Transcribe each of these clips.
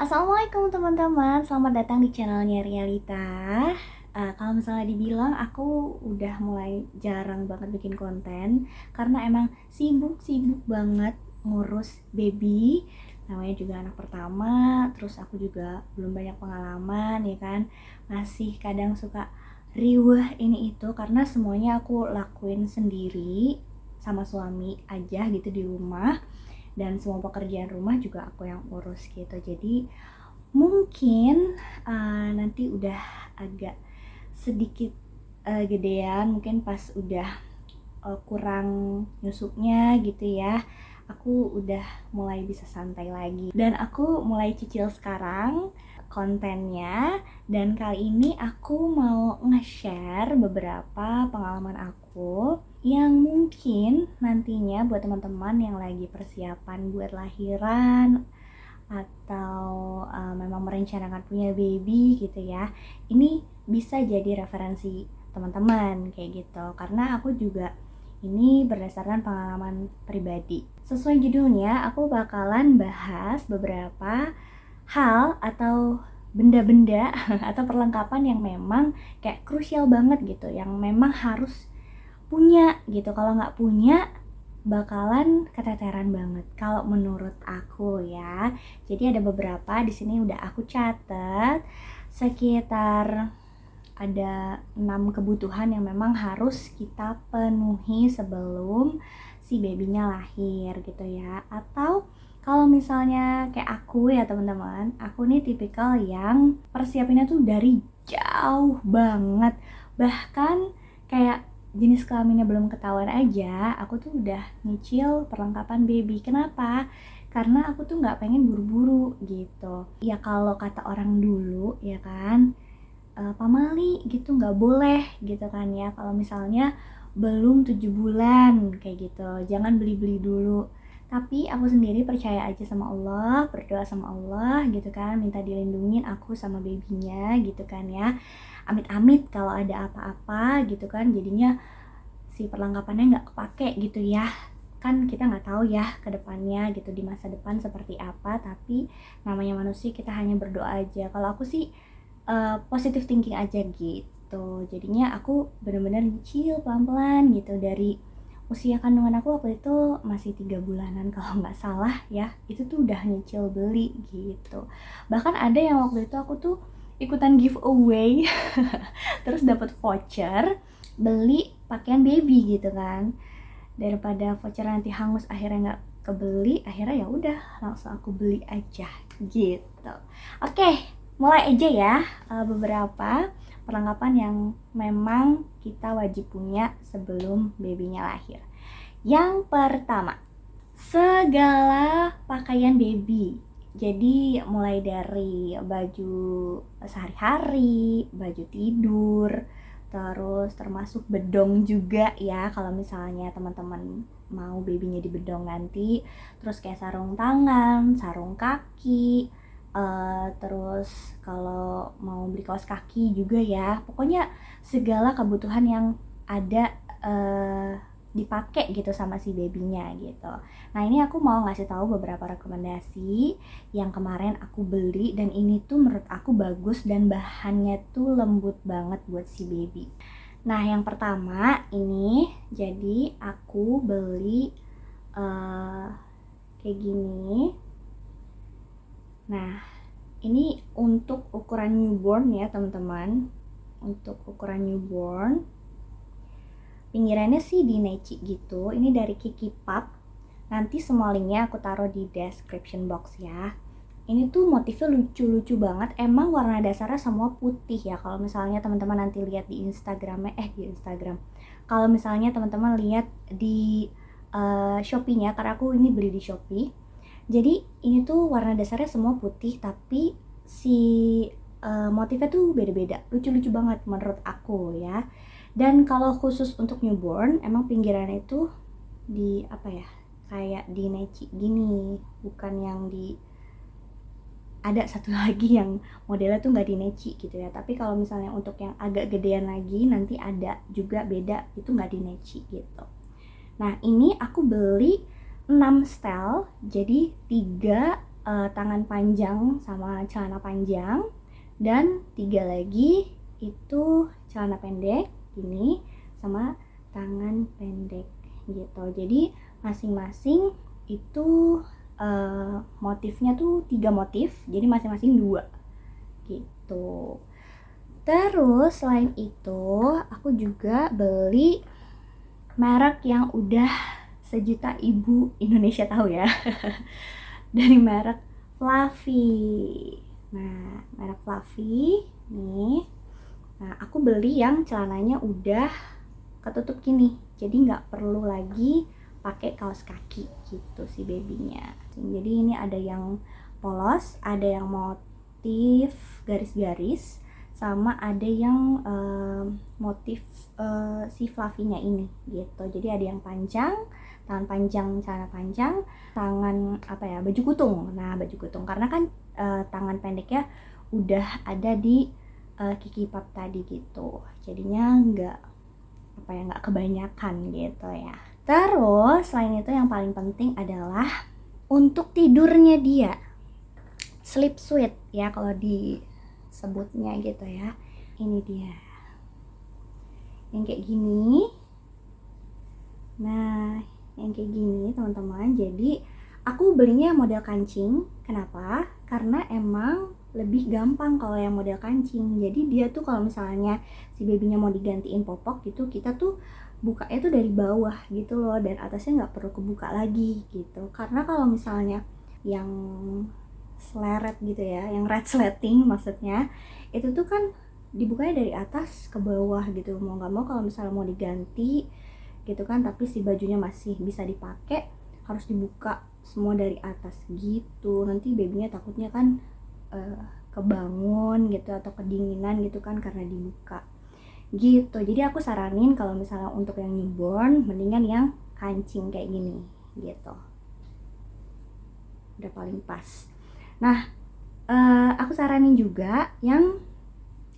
Assalamualaikum teman-teman, selamat datang di channelnya Realita. Kalau misalnya dibilang aku udah mulai jarang banget bikin konten karena emang sibuk banget ngurus baby. Namanya juga anak pertama, terus aku juga belum banyak pengalaman ya kan. Masih kadang suka riweh ini itu karena semuanya aku lakuin sendiri sama suami aja gitu di rumah, dan semua pekerjaan rumah juga aku yang urus gitu. Jadi mungkin nanti udah agak sedikit gedean, mungkin pas udah kurang nyusupnya gitu ya, aku udah mulai bisa santai lagi dan aku mulai cicil sekarang kontennya. Dan kali ini aku mau nge-share beberapa pengalaman aku yang mungkin nantinya buat teman-teman yang lagi persiapan buat lahiran atau memang merencanakan punya baby gitu ya, ini bisa jadi referensi teman-teman kayak gitu, karena aku juga ini berdasarkan pengalaman pribadi. Sesuai judulnya, aku bakalan bahas beberapa hal atau benda-benda atau perlengkapan yang memang kayak krusial banget gitu, yang memang harus punya gitu. Kalau nggak punya bakalan keteteran banget kalau menurut aku ya. Jadi ada beberapa di sini udah aku catat, sekitar ada 6 kebutuhan yang memang harus kita penuhi sebelum si babynya lahir gitu ya. Atau kalau misalnya kayak aku ya teman-teman, aku nih tipikal yang persiapinnya tuh dari jauh banget. Bahkan kayak jenis kelaminnya belum ketahuan aja, aku tuh udah nyicil perlengkapan baby. Kenapa? Karena aku tuh nggak pengen buru-buru gitu. Ya kalau kata orang dulu ya kan, pamali gitu nggak boleh gitu kan ya, kalau misalnya belum 7 bulan kayak gitu, jangan beli-beli dulu. Tapi aku sendiri percaya aja sama Allah, berdoa sama Allah gitu kan, minta dilindungin aku sama babynya gitu kan ya. Amit-amit kalau ada apa-apa gitu kan, jadinya si perlengkapannya nggak kepake gitu ya. Kan kita nggak tahu ya ke depannya gitu, di masa depan seperti apa. Tapi namanya manusia, kita hanya berdoa aja. Kalau aku sih positive thinking aja gitu. Jadinya aku bener-bener nyicil pelan-pelan gitu. Dari usia kandungan aku waktu itu masih 3 bulanan kalau nggak salah ya, itu tuh udah nyicil beli gitu. Bahkan ada yang waktu itu aku tuh ikutan giveaway terus dapat voucher beli pakaian baby gitu kan. Daripada voucher nanti hangus akhirnya nggak kebeli, akhirnya ya udah langsung aku beli aja gitu. Oke, mulai aja ya. Beberapa perlengkapan yang memang kita wajib punya sebelum babynya lahir. Yang pertama, segala pakaian baby. Jadi mulai dari baju sehari-hari, baju tidur, terus termasuk bedong juga ya kalau misalnya teman-teman mau babynya di bedong nanti. Terus kayak sarung tangan, sarung kaki, terus kalau mau beli kaos kaki juga ya. Pokoknya segala kebutuhan yang ada dipakai gitu sama si babynya gitu. Nah ini aku mau ngasih tahu beberapa rekomendasi yang kemarin aku beli, dan ini tuh menurut aku bagus dan bahannya tuh lembut banget buat si baby. Nah yang pertama ini, jadi aku beli kayak gini. Nah ini untuk ukuran newborn ya teman-teman. Untuk ukuran newborn, pinggirannya sih di neci gitu. Ini dari Kiki Pop. Nanti semua linknya aku taruh di description box ya. Ini tuh motifnya lucu-lucu banget. Emang warna dasarnya semua putih ya. Kalau misalnya teman-teman nanti lihat di Instagramnya, di Instagram. Kalau misalnya teman-teman lihat di Shopee-nya, karena aku ini beli di Shopee. Jadi ini tuh warna dasarnya semua putih, tapi si motifnya tuh beda-beda. Lucu-lucu banget menurut aku ya. Dan kalau khusus untuk newborn, emang pinggirannya itu di apa ya, kayak di neci gini, bukan yang di, ada satu lagi yang modelnya tuh nggak di neci gitu ya. Tapi kalau misalnya untuk yang agak gedean lagi, nanti ada juga beda, itu nggak di neci gitu. Nah ini aku beli 6 style, jadi 3 tangan panjang sama celana panjang, dan 3 lagi itu celana pendek gini sama tangan pendek gitu. Jadi masing-masing itu motifnya tuh 3 motif, jadi masing-masing 2 gitu. Terus selain itu aku juga beli merek yang udah sejuta ibu Indonesia tahu ya. Dari merek Fluffy. Nah, merek Fluffy nih. Nah, aku beli yang celananya udah ketutup gini. Jadi nggak perlu lagi pakai kaos kaki gitu si babynya. Jadi ini ada yang polos, ada yang motif garis-garis, sama ada yang motif si Fluffy-nya ini gitu. Jadi ada yang panjang, tangan panjang, celana panjang, tangan baju kutung. Nah, baju kutung karena kan tangan pendeknya udah ada di kiki pap tadi gitu. Jadinya nggak kebanyakan gitu ya. Terus selain itu yang paling penting adalah untuk tidurnya dia. Sleep suite ya kalau disebutnya gitu ya. Ini dia. Yang kayak gini. Nah, yang kayak gini teman-teman. Jadi aku belinya model kancing. Kenapa? Karena emang lebih gampang kalau yang model kancing. Jadi dia tuh kalau misalnya si babynya mau digantiin popok gitu, kita tuh bukanya tuh dari bawah gitu loh, dan atasnya nggak perlu kebuka lagi gitu. Karena kalau misalnya yang sleret gitu ya, yang red sleting maksudnya, itu tuh kan dibukanya dari atas ke bawah gitu. Mau nggak mau kalau misalnya mau diganti gitu kan, tapi si bajunya masih bisa dipakai, harus dibuka semua dari atas gitu. Nanti babynya takutnya kan kebangun gitu atau kedinginan gitu kan karena dibuka gitu. Jadi aku saranin kalau misalnya untuk yang newborn mendingan yang kancing kayak gini gitu, udah paling pas. Nah, aku saranin juga yang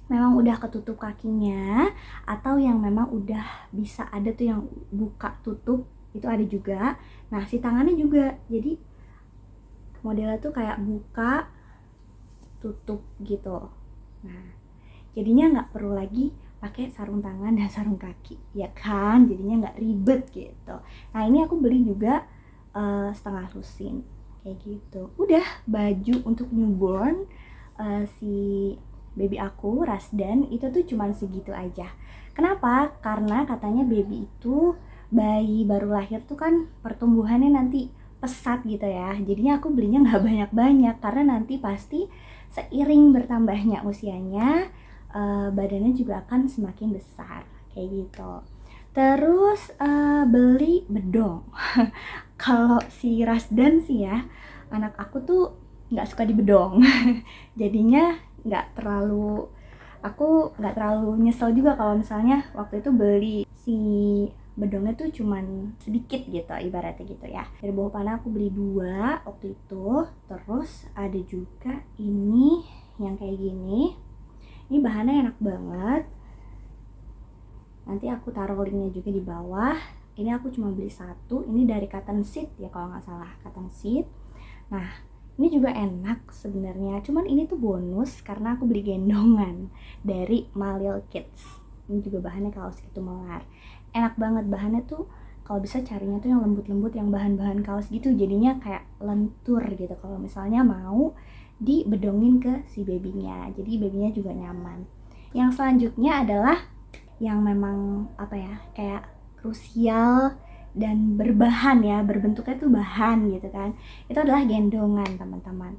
memang udah ketutup kakinya atau yang memang udah bisa ada tuh yang buka tutup, itu ada juga. Nah, si tangannya juga jadi modelnya tuh kayak buka tutup gitu. Nah, jadinya nggak perlu lagi pakai sarung tangan dan sarung kaki, ya kan? Jadinya nggak ribet gitu. Nah, ini aku beli juga setengah lusin kayak gitu. Udah baju untuk newborn si baby aku Rasdan itu tuh cuman segitu aja. Kenapa? Karena katanya baby itu bayi baru lahir tuh kan pertumbuhannya nanti pesat gitu ya. Jadinya aku belinya nggak banyak-banyak karena nanti pasti seiring bertambahnya usianya badannya juga akan semakin besar kayak gitu. Terus beli bedong. Kalau si Rasdan sih ya, anak aku tuh nggak suka di bedong. Jadinya aku nggak terlalu nyesel juga kalau misalnya waktu itu beli si bedongnya tuh cuman sedikit gitu ibaratnya gitu ya. Dari bawah panah aku beli 2 waktu itu. Terus ada juga ini yang kayak gini. Ini bahannya enak banget. Nanti aku taruh linknya juga di bawah. Ini aku cuma beli 1. Ini dari Cotton Seed ya kalau nggak salah, Cotton Seed. Nah, ini juga enak sebenarnya. Cuman ini tuh bonus karena aku beli gendongan dari Malil Kids. Ini juga bahannya kaos gitu melar. Enak banget bahannya tuh. Kalau bisa carinya tuh yang lembut-lembut, yang bahan-bahan kaos gitu. Jadinya kayak lentur gitu kalau misalnya mau dibedongin ke si babynya. Jadi babynya juga nyaman. Yang selanjutnya adalah yang memang kayak krusial dan berbahan ya, berbentuknya tuh bahan gitu kan. Itu adalah gendongan teman-teman.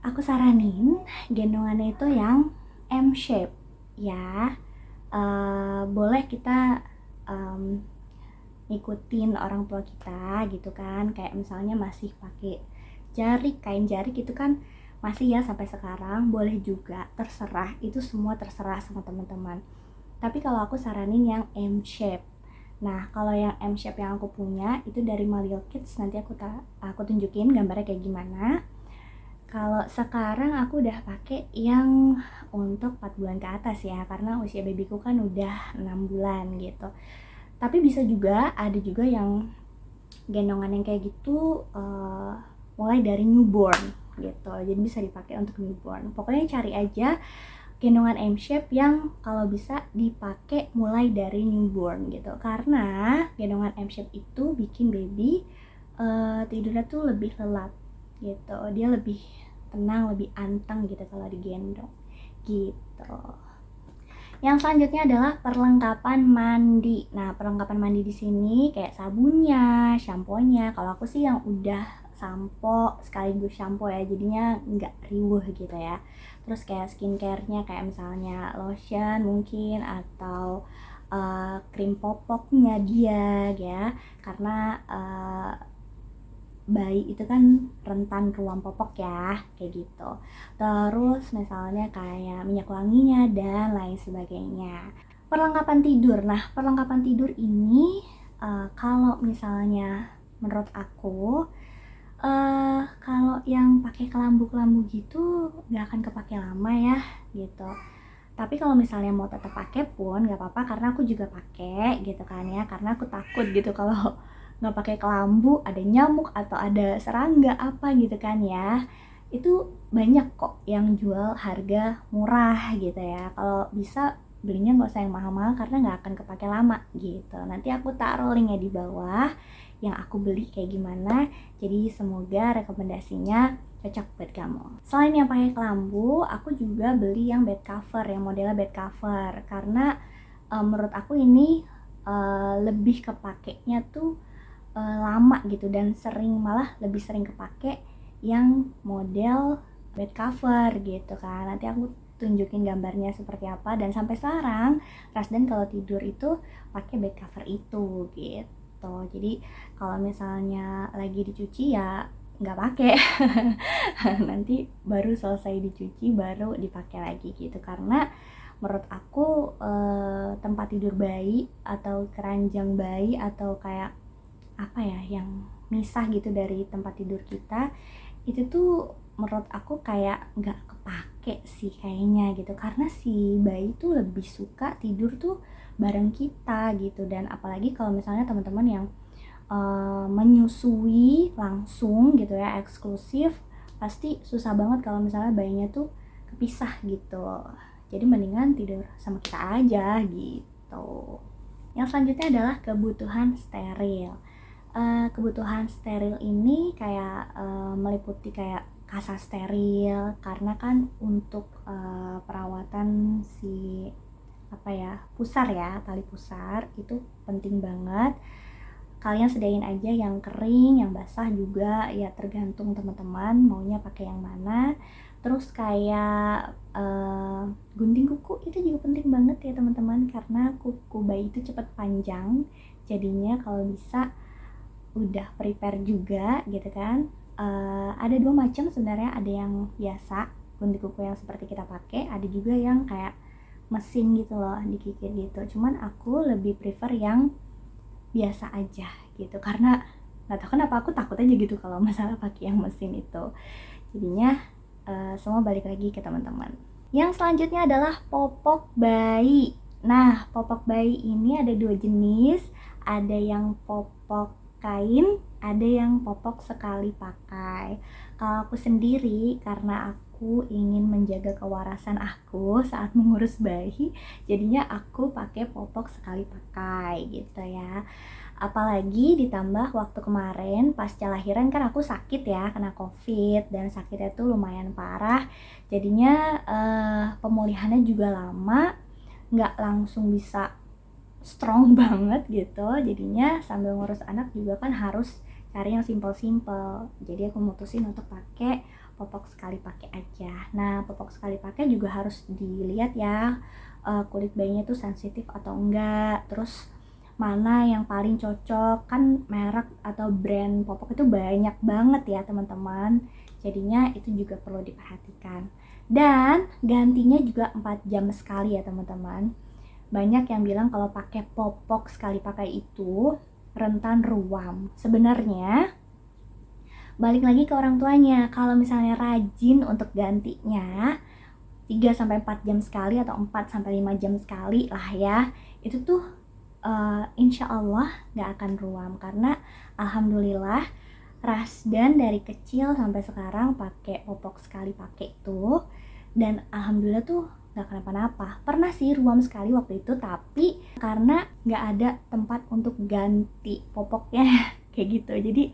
Aku saranin gendongannya itu yang M shape ya. Boleh kita ngikutin orang tua kita gitu kan, kayak misalnya masih pakai jarik, kain jarik gitu kan, masih ya sampai sekarang, boleh juga, terserah, itu semua terserah sama teman-teman. Tapi kalau aku saranin yang M shape. Nah, kalau yang M shape yang aku punya itu dari Malil Kids, nanti aku tunjukin gambarnya kayak gimana. Kalau sekarang aku udah pakai yang untuk 4 bulan ke atas ya, karena usia babyku kan udah 6 bulan gitu. Tapi bisa juga, ada juga yang gendongan yang kayak gitu mulai dari newborn gitu. Jadi bisa dipakai untuk newborn. Pokoknya cari aja gendongan M-shape yang kalau bisa dipakai mulai dari newborn gitu. Karena gendongan M-shape itu bikin baby tidurnya tuh lebih lelap gitu. Dia lebih tenang, lebih anteng gitu kalau digendong gitu. Yang selanjutnya adalah perlengkapan mandi. Nah, perlengkapan mandi di sini kayak sabunnya, shampoo-nya. Kalau aku sih yang udah sampo sekaligus shampoo ya, jadinya nggak riuh gitu ya. Terus kayak skincare-nya kayak misalnya lotion mungkin atau krim popoknya dia ya. Karena bayi itu kan rentan ruam popok ya, kayak gitu. Terus misalnya kayak minyak wanginya dan lain sebagainya. Perlengkapan tidur. Nah, perlengkapan tidur ini kalau misalnya menurut aku kalau yang pakai kelambu-kelambu gitu nggak akan kepake lama ya gitu. Tapi kalau misalnya mau tetap pakai pun nggak apa-apa karena aku juga pakai gitu kan ya, karena aku takut gitu kalau nggak pakai kelambu ada nyamuk atau ada serangga apa gitu kan ya. Itu banyak kok yang jual harga murah gitu ya. Kalau bisa belinya nggak usah yang mahal-mahal karena nggak akan kepake lama gitu. Nanti aku taruh linknya di bawah yang aku beli kayak gimana. Jadi semoga rekomendasinya cocok buat kamu. Selain yang pakai kelambu, aku juga beli yang bed cover, yang modelnya bed cover karena menurut aku ini lebih kepakainya tuh lama gitu dan malah lebih sering kepake yang model bed cover gitu kan. Nanti aku tunjukin gambarnya seperti apa, dan sampai sekarang Rasdan kalau tidur itu pakai bed cover itu gitu. Jadi kalau misalnya lagi dicuci ya nggak pakai nanti baru selesai dicuci baru dipakai lagi gitu. Karena menurut aku tempat tidur bayi atau keranjang bayi atau kayak apa ya yang misah gitu dari tempat tidur kita itu tuh menurut aku kayak nggak kepake sih kayaknya gitu. Karena si bayi tuh lebih suka tidur tuh bareng kita gitu. Dan apalagi kalau misalnya teman-teman yang menyusui langsung gitu ya, eksklusif, pasti susah banget kalau misalnya bayinya tuh kepisah gitu. Jadi mendingan tidur sama kita aja gitu. Yang selanjutnya adalah kebutuhan steril. Kebutuhan steril ini kayak meliputi kayak kasa steril, karena kan untuk perawatan si apa ya, pusar ya, tali pusar itu penting banget. Kalian sediain aja yang kering, yang basah juga ya, tergantung teman-teman maunya pakai yang mana. Terus kayak gunting kuku itu juga penting banget ya teman-teman, karena kuku bayi itu cepat panjang. Jadinya kalau bisa udah prepare juga gitu kan. Ada dua macam sebenarnya, ada yang biasa gunting kuku yang seperti kita pakai, ada juga yang kayak mesin gitu loh, dikikir gitu. Cuman aku lebih prefer yang biasa aja gitu, karena nggak tahu kenapa aku takut aja gitu kalau masalah pakai yang mesin itu. Jadinya semua balik lagi ke teman-teman. Yang selanjutnya adalah popok bayi. Nah, popok bayi ini ada dua jenis, ada yang popok kain, ada yang popok sekali pakai. Kalau aku sendiri, karena aku ingin menjaga kewarasan aku saat mengurus bayi, jadinya aku pakai popok sekali pakai gitu ya. Apalagi ditambah waktu kemarin pasca lahiran kan aku sakit ya, kena covid, dan sakitnya tuh lumayan parah. Jadinya pemulihannya juga lama, nggak langsung bisa strong banget gitu. Jadinya sambil ngurus anak juga kan harus cari yang simple-simple. Jadi aku mutusin untuk pakai popok sekali pakai aja. Nah, popok sekali pakai juga harus dilihat ya, kulit bayinya tuh sensitif atau enggak. Terus mana yang paling cocok, kan merek atau brand popok itu banyak banget ya teman-teman. Jadinya itu juga perlu diperhatikan. Dan gantinya juga 4 jam sekali ya teman-teman. Banyak yang bilang kalau pakai popok sekali pakai itu rentan ruam. Sebenarnya balik lagi ke orang tuanya. Kalau misalnya rajin untuk gantinya 3-4 jam sekali atau 4-5 jam sekali lah ya, itu tuh insya Allah gak akan ruam. Karena alhamdulillah ras, dan dari kecil sampai sekarang pakai popok sekali pakai tuh, dan alhamdulillah tuh nggak kenapa-napa. Pernah sih ruam sekali waktu itu, tapi karena nggak ada tempat untuk ganti popoknya kayak gitu. Jadi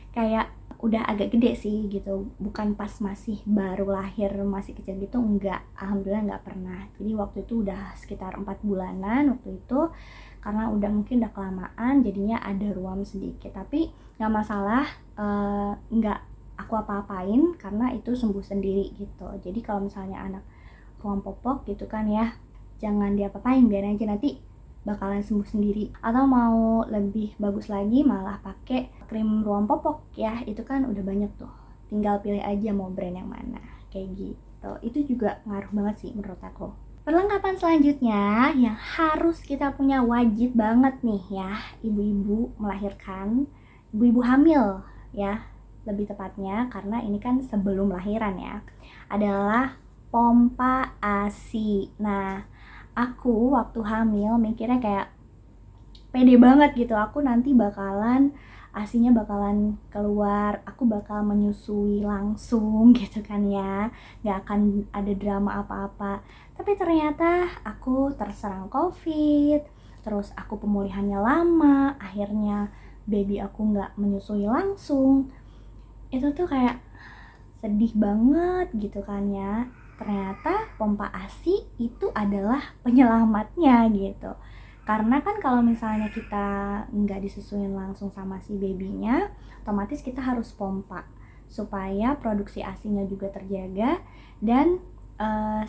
kayak udah agak gede sih gitu, bukan pas masih baru lahir masih kecil gitu, enggak, alhamdulillah nggak pernah. Jadi waktu itu udah sekitar 4 bulanan waktu itu, karena udah mungkin udah kelamaan jadinya ada ruam sedikit, tapi nggak masalah, nggak aku apa-apain karena itu sembuh sendiri gitu. Jadi kalau misalnya anak ruam popok gitu kan ya, jangan diapa-apain, biar aja nanti bakalan sembuh sendiri. Atau mau lebih bagus lagi malah pakai krim ruam popok ya, itu kan udah banyak tuh, tinggal pilih aja mau brand yang mana kayak gitu. Itu juga ngaruh banget sih menurut aku. Perlengkapan selanjutnya yang harus kita punya, wajib banget nih ya, ibu-ibu melahirkan, ibu-ibu hamil ya lebih tepatnya, karena ini kan sebelum lahiran ya, adalah pompa ASI. Nah, aku waktu hamil mikirnya kayak pede banget gitu, aku nanti bakalan asinya bakalan keluar, aku bakal menyusui langsung gitu kan ya, gak akan ada drama apa-apa. Tapi ternyata aku terserang covid, terus aku pemulihannya lama, akhirnya baby aku gak menyusui langsung. Itu tuh kayak sedih banget gitu kan ya. Ternyata pompa ASI itu adalah penyelamatnya gitu. Karena kan kalau misalnya kita nggak disusuin langsung sama si babynya, otomatis kita harus pompa supaya produksi ASI-nya juga terjaga, dan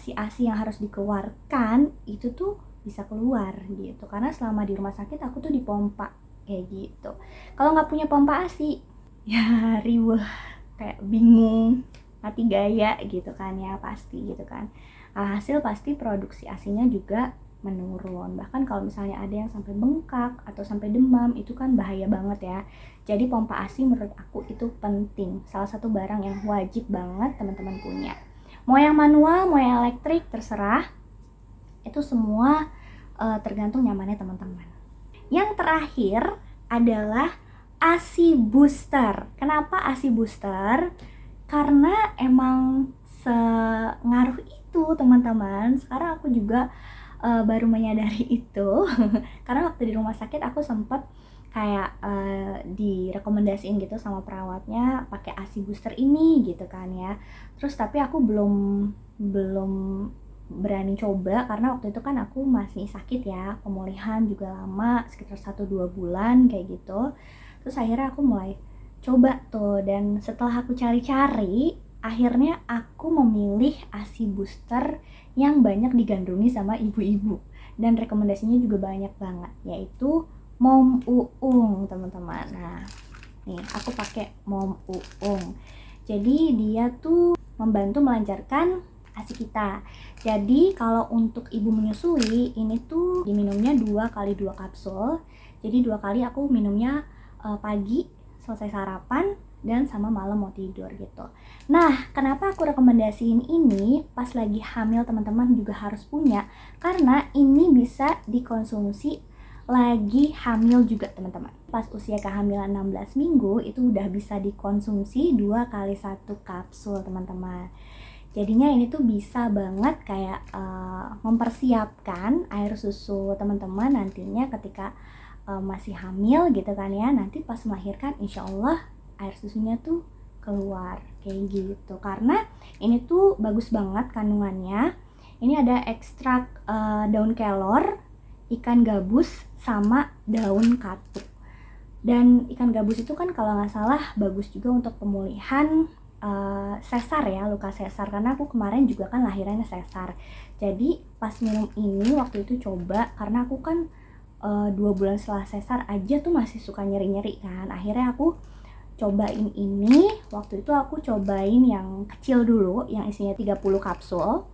si ASI yang harus dikeluarkan itu tuh bisa keluar gitu. Karena selama di rumah sakit aku tuh dipompa kayak gitu. Kalau nggak punya pompa ASI ya riweh, kayak bingung, mati gaya gitu kan ya, pasti gitu kan. Alhasil pasti produksi ASINya juga menurun. Bahkan kalau misalnya ada yang sampai bengkak atau sampai demam, itu kan bahaya banget ya. Jadi pompa ASI menurut aku itu penting, salah satu barang yang wajib banget teman-teman punya. Mau yang manual, mau yang elektrik, terserah. Itu semua tergantung nyamannya teman-teman. Yang terakhir adalah ASI booster. Kenapa ASI booster? Karena emang sengaruh itu teman-teman. Sekarang aku juga baru menyadari itu karena waktu di rumah sakit aku sempat kayak direkomendasiin gitu sama perawatnya pakai ASI booster ini gitu kan ya. Terus tapi aku belum berani coba karena waktu itu kan aku masih sakit ya, pemulihan juga lama sekitar 1-2 bulan kayak gitu. Terus akhirnya aku mulai coba tuh, dan setelah aku cari-cari akhirnya aku memilih ASI booster yang banyak digandrungi sama ibu-ibu dan rekomendasinya juga banyak banget, yaitu Mom Uung teman-teman. Nah nih aku pakai Mom Uung, jadi dia tuh membantu melancarkan ASI kita. Jadi kalau untuk ibu menyusui ini tuh diminumnya 2x2 kapsul. Jadi 2 kali aku minumnya pagi selesai sarapan dan sama malam mau tidur gitu. Nah, kenapa aku rekomendasiin ini pas lagi hamil, teman-teman juga harus punya, karena ini bisa dikonsumsi lagi hamil juga teman-teman. Pas usia kehamilan 16 minggu itu udah bisa dikonsumsi 2x1 kapsul teman-teman. Jadinya ini tuh bisa banget kayak mempersiapkan air susu teman-teman nantinya ketika masih hamil gitu kan ya. Nanti pas melahirkan insya Allah air susunya tuh keluar kayak gitu. Karena ini tuh bagus banget kandungannya. Ini ada ekstrak daun kelor, ikan gabus, sama daun katuk. Dan ikan gabus itu kan kalau nggak salah bagus juga untuk pemulihan sesar ya, luka sesar, karena aku kemarin juga kan lahirannya sesar. Jadi pas minum ini waktu itu coba, karena aku kan 2 bulan setelah sesar aja tuh masih suka nyeri-nyeri kan. Akhirnya aku cobain ini, waktu itu aku cobain yang kecil dulu yang isinya 30 kapsul.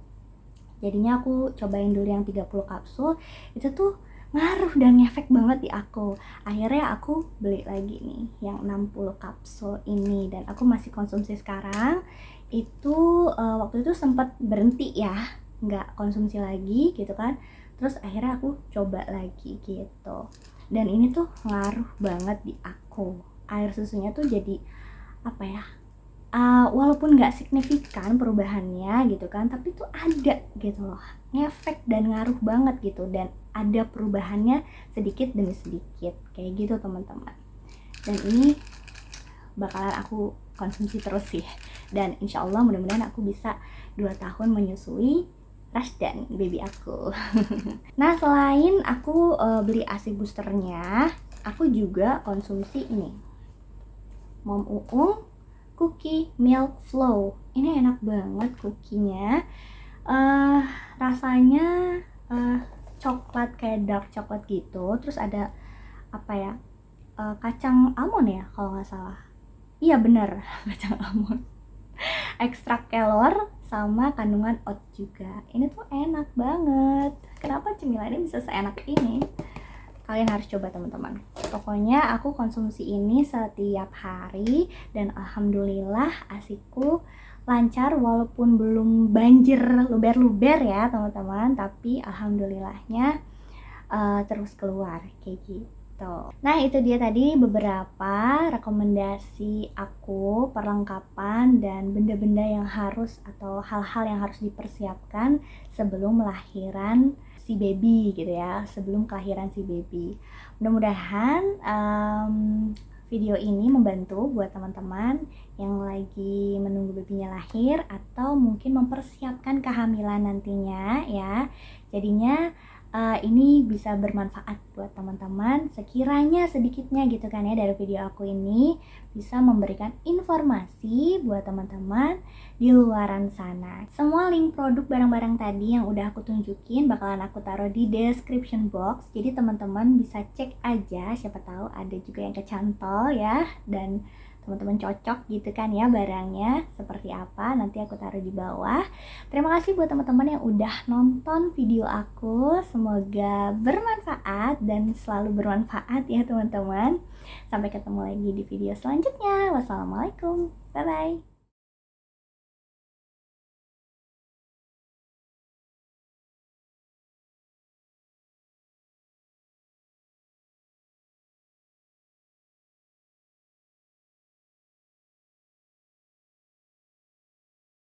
Jadinya aku cobain dulu yang 30 kapsul, itu tuh ngaruh dan ngefek banget di aku. Akhirnya aku beli lagi nih yang 60 kapsul ini, dan aku masih konsumsi sekarang. Itu waktu itu sempat berhenti ya, nggak konsumsi lagi gitu kan. Terus akhirnya aku coba lagi gitu, dan ini tuh ngaruh banget di aku. Air susunya tuh jadi apa ya, walaupun nggak signifikan perubahannya gitu kan, tapi tuh ada gitu loh, ngefek dan ngaruh banget gitu, dan ada perubahannya sedikit demi sedikit kayak gitu teman-teman. Dan ini bakalan aku konsumsi terus sih, dan insya Allah mudah-mudahan aku bisa 2 tahun menyusui Rashdan baby aku. Nah, selain aku beli ASI boosternya, aku juga konsumsi ini, Mom Uung Cookie Milk Flow. Ini enak banget cookienya. uh, Rasanya coklat, kayak dark coklat gitu. Terus ada apa ya, kacang almond ya kalau nggak salah. Iya bener, kacang almond. Ekstrak kelor sama kandungan oat juga. Ini tuh enak banget. Kenapa cemilan ini bisa seenak ini? Kalian harus coba teman-teman. Pokoknya aku konsumsi ini setiap hari dan alhamdulillah ASIku lancar, walaupun belum banjir luber-luber ya teman-teman, tapi alhamdulillahnya terus keluar kayak gitu. Nah, itu dia tadi beberapa rekomendasi aku, perlengkapan dan benda-benda yang harus atau hal-hal yang harus dipersiapkan sebelum lahiran si baby gitu ya, sebelum kelahiran si baby. Mudah-mudahan video ini membantu buat teman-teman yang lagi menunggu babynya lahir atau mungkin mempersiapkan kehamilan nantinya ya. Jadinya ini bisa bermanfaat buat teman-teman, sekiranya sedikitnya gitu kan ya, dari video aku ini bisa memberikan informasi buat teman-teman di luaran sana. Semua link produk barang-barang tadi yang udah aku tunjukin bakalan aku taruh di description box, jadi teman-teman bisa cek aja, siapa tahu ada juga yang kecantol ya, dan teman-teman cocok gitu kan ya barangnya seperti apa, nanti aku taruh di bawah. Terima kasih buat teman-teman yang udah nonton video aku, semoga bermanfaat dan selalu bermanfaat ya teman-teman. Sampai ketemu lagi di video selanjutnya. Wassalamualaikum, bye bye.